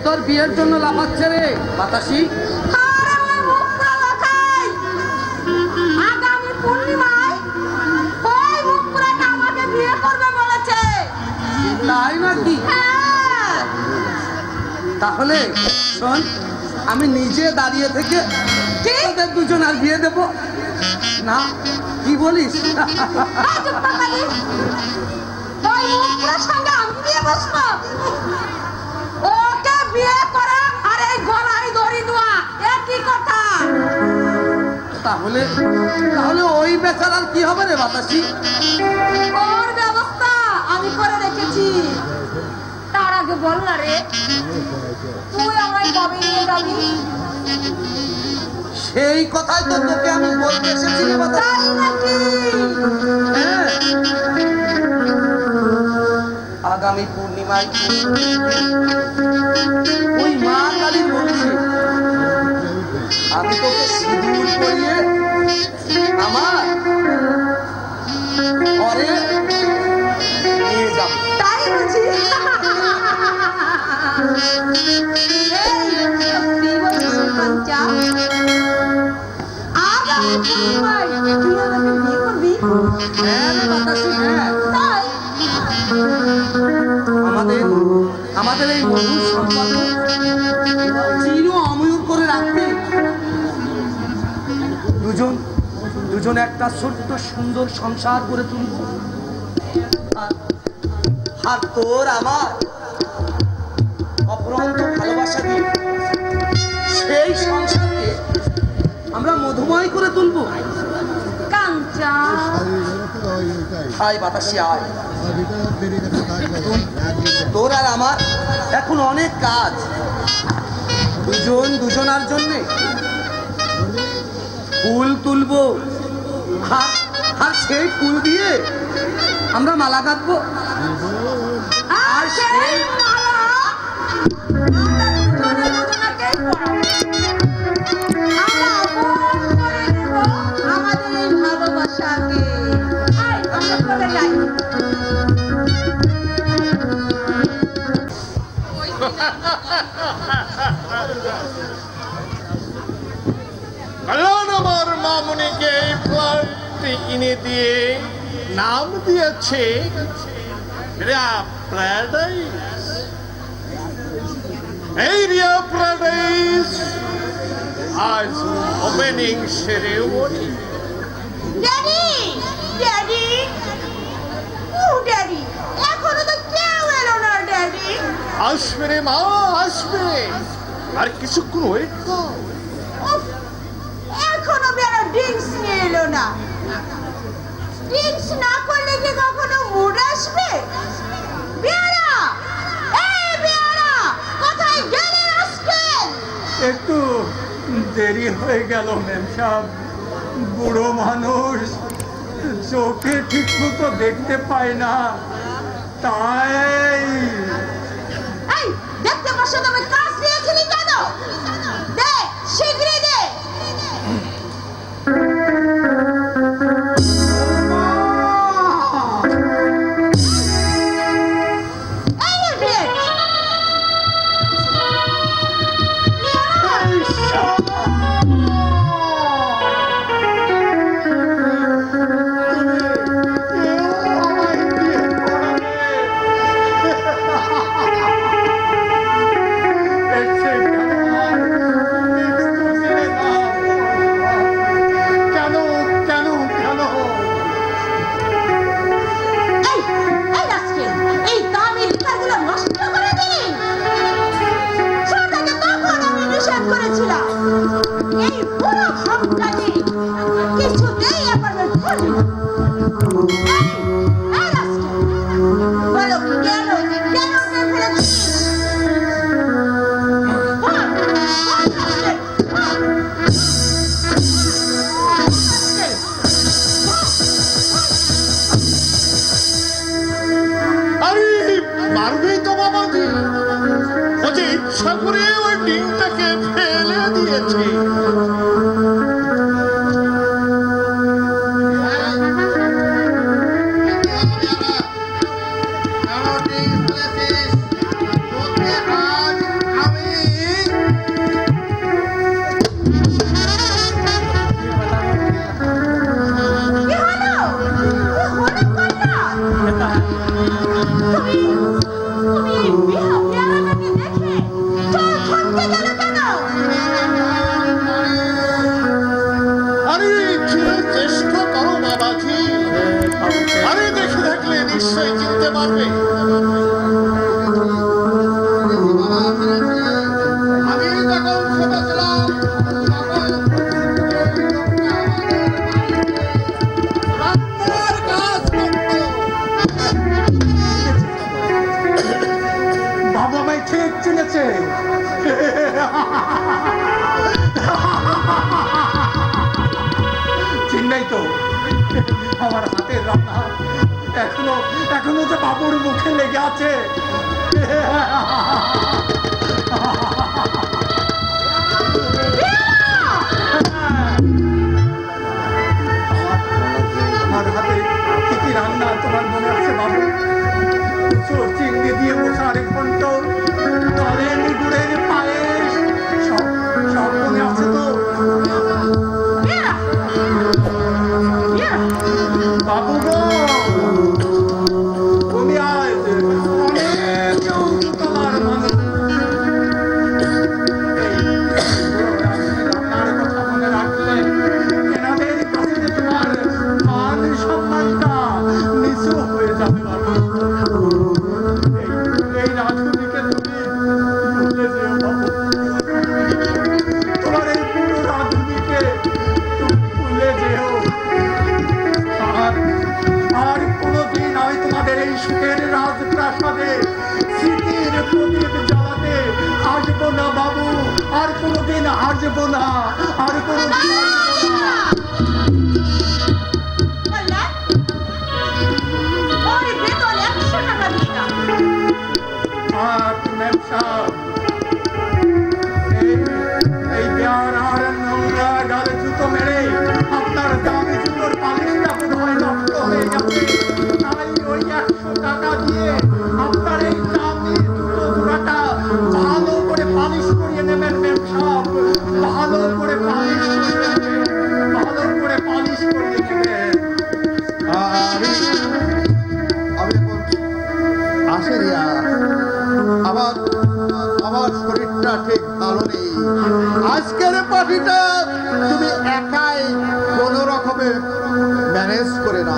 তোর বিয়ের জন্য লাফাচ্ছে রে বাতাসি? আগামী পূর্ণিমায় ওই মুখপুরাকে আমাকে বিয়ে করবে বলেছে। তাই নাকি? তাহলে শোন, আমি নিজে দাঁড়িয়ে থেকে ওদের দুজন আর বিয়ে দেব না, কি বলিস? ওই মুখপুরার সঙ্গে আমি বিয়ে বসবো? ওকে বিয়ে করা আর এই গলায় দড়ি দেওয়া একই কথা। তাহলে তাহলে ওই বেচারার কি হবে রে বাতাসি? ওর ব্যবস্থা আমি করে রেখেছি। তার আগে বল না রে, তুই আমায় কবে নিয়ে যাবি? সেই কথাই তো তোকে আমি বলতে এসেছি রে বাতাসি। তাই নাকি? হ্যাঁ, আগামী পূর্ণিমায় ওই মা কালীর মন্দিরে আমি তোকে সিঁদুর পরিয়ে আমার ঘরে নিয়ে যাব। তাই বুঝি? আগামী পূর্ণিমায় তুই আমাকে বিয়ে করবি? হ্যাঁ রে বাতাসি, হ্যাঁ। তাই আমাদের এই মধুর সম্পর্ক চির অমূল্য করে রাখতে দুজন একটা ছোট্ট সুন্দর সংসার করে তুলব। আর তোর আমার অপরন্ত ভালোবাসা দিয়ে সেই সংসারকে আমরা মধুময় করে তুলব। কাঞ্চা আয় বাতাসি আয়, তোর আর আমার এখন অনেক কাজ। দুজনার জন্যে ফুল তুলবো, আর সেই ফুল দিয়ে আমরা মালা গাঁথবো। আর সেই মালা আমরা দুজনাকেই পরাবো। আমরা আপন করে নেব আমাদের এই ভালোবাসাকে। আয়, আমরা চলে যাই। কারণ আমার মামুনিকে এই ফ্ল্যাটটি কিনে দিয়ে নাম দিয়েছে রিয়া প্যারাডাইস। এই রিয়া প্যারাডাইস আজ ওপেনিং সেরেমনি। ড্যাডি, ড্যাডি, ও ড্যাডি, এখনো তো কেউ এলো না ড্যাডি। আসবে রে মা, আসবে, আর কিছুক্ষণ ওয়েট কর। উফ, এখনো বেড়া ড্রিঙ্কস নিয়ে এলো না। ড্রিঙ্কস না করলে কি কখনো মুড আসবে? বেয়ারা, এই বেয়ারা, কোথায় গেলেন আজকে? একটু দেরি হয়ে গেল ম্যাম সাহেব, বুড়ো মানুষ, চোখে ঠিক মতো দেখতে পায় না, তাই। এই দেখতে পাচ্ছ না আমি কাজ দিয়েছিলি কেন? দে, শীঘ্রই দে। এই রে, ইচ্ছা করে ওই ডিমটাকে ফেলে দিয়েছে। কি হলো? কি হলো কন্যা? তুমি বিহারিয়ানাকে দেখে চোখ ছটকে গেল কেন? আরে কি চেষ্টা করো বাবাজি, আরে দেখে থাকলে নিশ্চয়ই চিনতে পারবে। আমি যখন ছোট ছিলাম রান্নার কাজ করতো। বাবা ভাই ঠিক চিনেছে। চিন্নাই তো আমার হাতের রান্না এখনো এখনো যে বাবুর মুখে লেগে আছে। তোমার হাতে কি কি রান্না তোমার মনে আছে বাবু? চিংড়ি দিয়ে বসা আরেক ঘন্ট, জলের গুড়ের পায়েস, সব সব মনে আছে তো বাবু গো? তুমি আজ অনেক তোমার মানুষ। রান্নার কথা মনে রাখলে এনাদের কাছে যে তোমার মান সম্মানটা নিচু হয়ে যাবে বাবু। এই রাধুনিকে তুমি ভুলে যেও বাবু। তোমার এই পুরো রাধুনিকে তুমি ভুলে যেও। আর কোনোদিন আমি তোমাদের এই সুখের রাজপ্রাসাদে স্মৃতির প্রদীপ জ্বালাতে আসবো না বাবু। আর কোনোদিন আসবো না, আর কোনোদিন আসবো না। কল্যাণ, ওর বেতন 100 টাকা দিয়ে দাও। আর ম্যাম সাহেব, এই বেয়ার আর নোংরা গালে জুতো মেরে আপনার দামি জুতোর পালিশটা বোধহয় নষ্ট হয়ে গেছে। তাই ওই 100 টাকা দিয়ে আপনার এই দামি জুতো জোড়াটা ভালো করে পালিশ করিয়ে নেবেন ম্যাম সাহেব। ভালো করে পালিশ করিয়ে নেবেন, ভালো করে পালিশ করিয়ে নেবেন। আমি এখন আসি রিয়া, আমার আমার শরীরটা ঠিক ভালো নেই। আজকের পার্টিটা তুমি একাই কোনো রকমে ম্যানেজ করে নাও।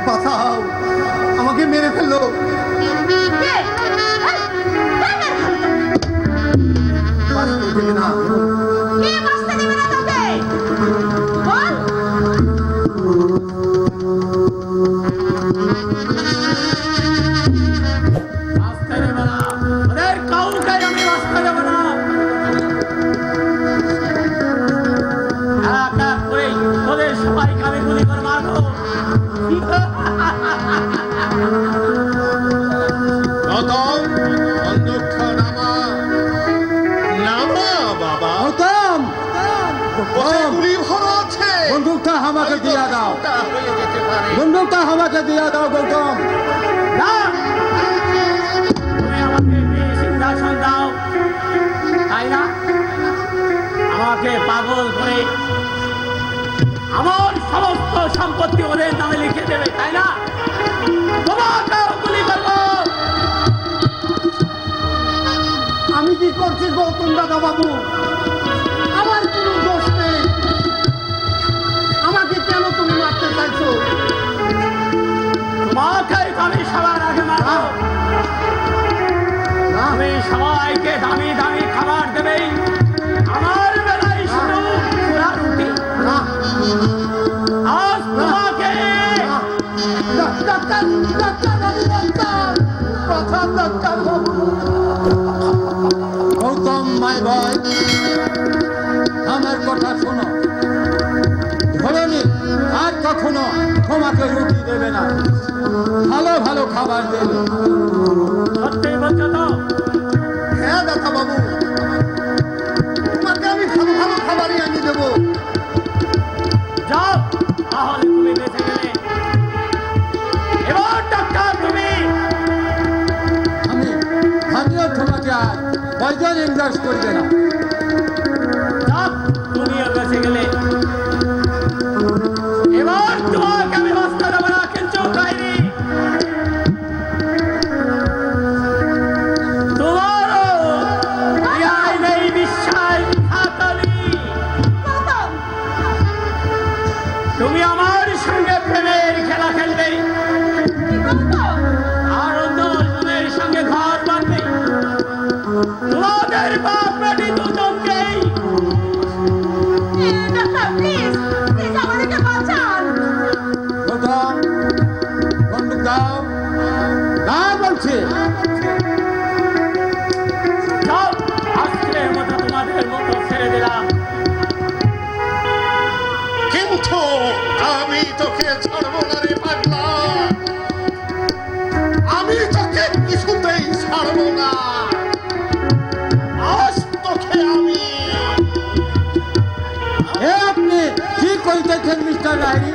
বাঁচাও, আমাকে মেরে ফেললো। বাঁচতে দেবে না। বাঁচতে দেবে না, ওদের কাউকে আমি বাঁচতে দেবো না। এক এক করে ওদের সবাইকে আমি গুলি করে মারবো। গৌতম, বন্দুকটা নামা। নামা বাবা। গৌতম, ওতে গুলি ভরা আছে। বন্দুকটা আমাকে দিয়া দাও। ওটা হয়ে যেতে পারে। বন্দুকটা আমাকে দিয়া দাও গৌতম। না, তুমি আমাকে সিংহাসন দাও, তাই না? আমাকে পাগল করে আমার সমস্ত সম্পত্তি ওদের নামে লিখে দেবে, তাই না? তোমাকে গুলি করবো। আমি কি করছি গৌতম দাদা বাবু? আমার কোনো দোষ নেই। আমাকে কেন তুমি মারতে চাইছো? তোমাকে আমি সবার আগে মারবো। আমি সবাইকে দামি দামি খাবার দেবে। আমার বেলায় শুধু চূড়া রুটি। আজ তোমাকে ডাক্তার ডাক্তার বাবু, ডাক্তার প্রথম ডাক্তার বাবু। গৌতম মাই বয়, আমার কথা শোনো। ধরনী আর কখনো তোমাকে রুটি দেবে না, ভালো ভালো খাবার দেবে। সত্যি বলছো তো? হ্যাঁ দাদা বাবু, তোমাকে আমি ভালো ভালো খাবারই আনি দেবো। যাও, তাহলে তুমি বেঁচে গেলে। এবার ডাক্তার তুমি আমিও তোমাকে আর পয়জন ইনভেস্ট করবে না। যাও, তুমিও বেঁচে গেলে। এবার তোমাকে আমি বাঁচতে দেবো না, কিন্তু ডাইনি তোমারও রেহাই নেই। বিশ্বাস খাতালি, গৌতম, তুমি আমার সঙ্গে প্রেমের খেলা খেলবে গৌতম, আর অন্য অন্যদের সঙ্গে ঘর বাঁধবে। তোমাদের বাপ বেটি দুজনকেই ডাক্তার প্লিজ প্লিজ আমাদেরকে বাঁচান। প্রথম বন্দুক দাও, দাও বলছে। যাও, আজকের মতো তোমাদের মতো ছেড়ে দিলাম। কিন্তু আমি তোকে ছাড়বো না রে পাগলা, আমি তোকে কিছুতেই ছাড়বো না। আজ তোকে আমি আপনি কি করিতেছেন মিস্টার রায়নি?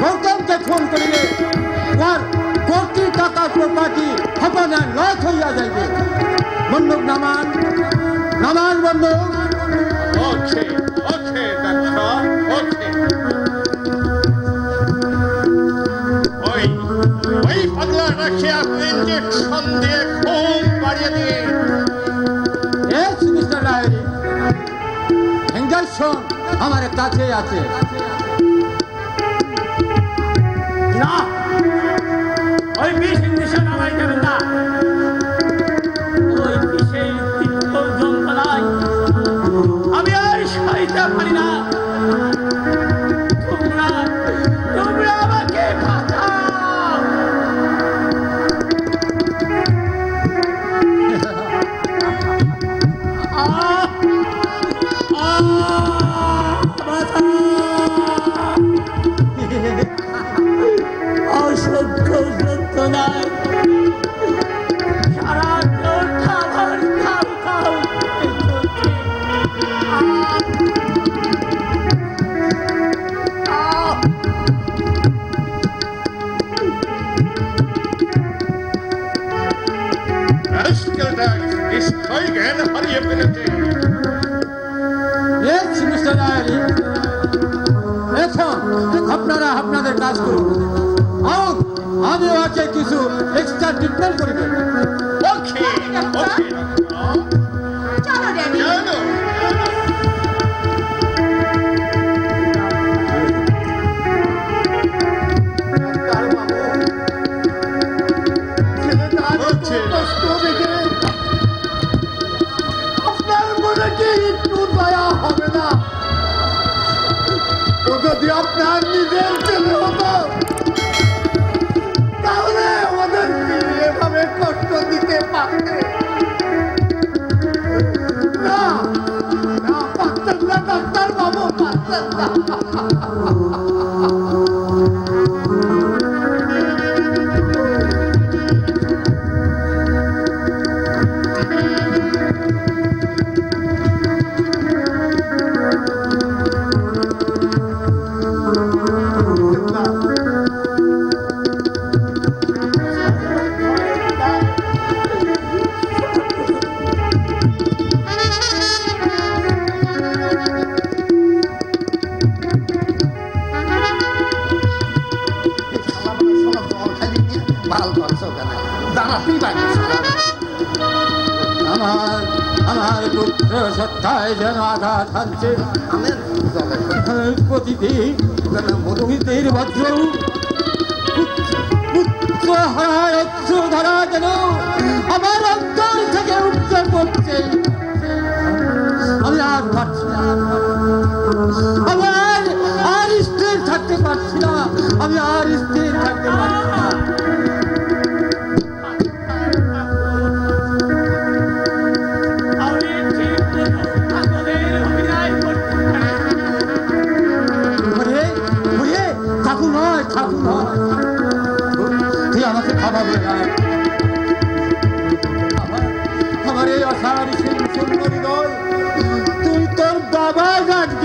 গৌতমকে ফোন করিলে ওর কোটি টাকা প্রপার্টি হবনা লস হইয়া যাইবে। বন্দুক নামান, নামান বন্দুক। ওকে ওকে ডাক্তার, ওকে। ওই ওই পাগলাটাকে আপনি ইঞ্জেকশন দিয়ে ঘুম পাড়িয়ে দিয়ে এস মিস্টার রায়নি, ইঞ্জেকশন আমার কাছে আছে। না, ওই বিষ ইঞ্জেকশন আমায় দেবেন না। ওই বিষের তীব্র যন্ত্রণায় আমি আর সইতে পারি না। তোমরা তোমরা আমাকে বাঁচাও। আহ! আহ! বাঁচাও! অসহ্য যন্ত্রণায় সারাক্ষণ খাবার খাও খাও করছে। আজকালটা নিশ্চয়ই জ্ঞান হারিয়ে ফেলেছে। এস মিস্টার রায়নি, এখন আপনারা আপনাদের কাজ করুন। আমি ওকে কিছু এক্সট্রা ট্রিটমেন্ট করে দেব। ওকে ওকে ডাক্তার, চলো ড্যাডি। জানো হচ্ছে আপনার মনে কি একটু দয়া হবে না? ও যদি আপনার নিজের ছেলে হতো তাহলে আমাদের এভাবে কষ্ট দিতে পারতে না। না, পারতেন না ডাক্তার বাবু, পারতেন না। দাঁড়াতেই পারি আমার আমার পুত্র সত্তায় যেন আঘাত হানছে। প্রতিদিন প্রকৃতির বজ্র পুত্র হারায় অশ্রু ধারা যেন আমার অন্তর থেকে উঠতে পড়ছে। আমি আর পারছি না, আমি আর স্থির থাকতে পারছি না, আমি আর স্থির থাকতে পারছি না। আমি ঠিক মতো পাগলের অভিনয় করতে পারি না। ওরে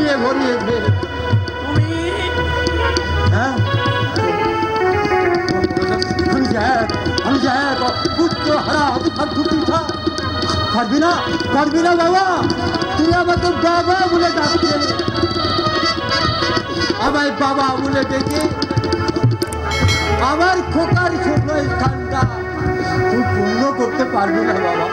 দিয়ে ভরিয়েছে। তুমি হ্যাঁ আমি যাই পুত্র হারা পারবি না বাবা, তুই আমাকে বাবা বলে ডাকছে, আমায় বাবা বলে ডেকে আমার খোকার ছোট স্থানটা তুই পূর্ণ করতে পারবি না বাবা।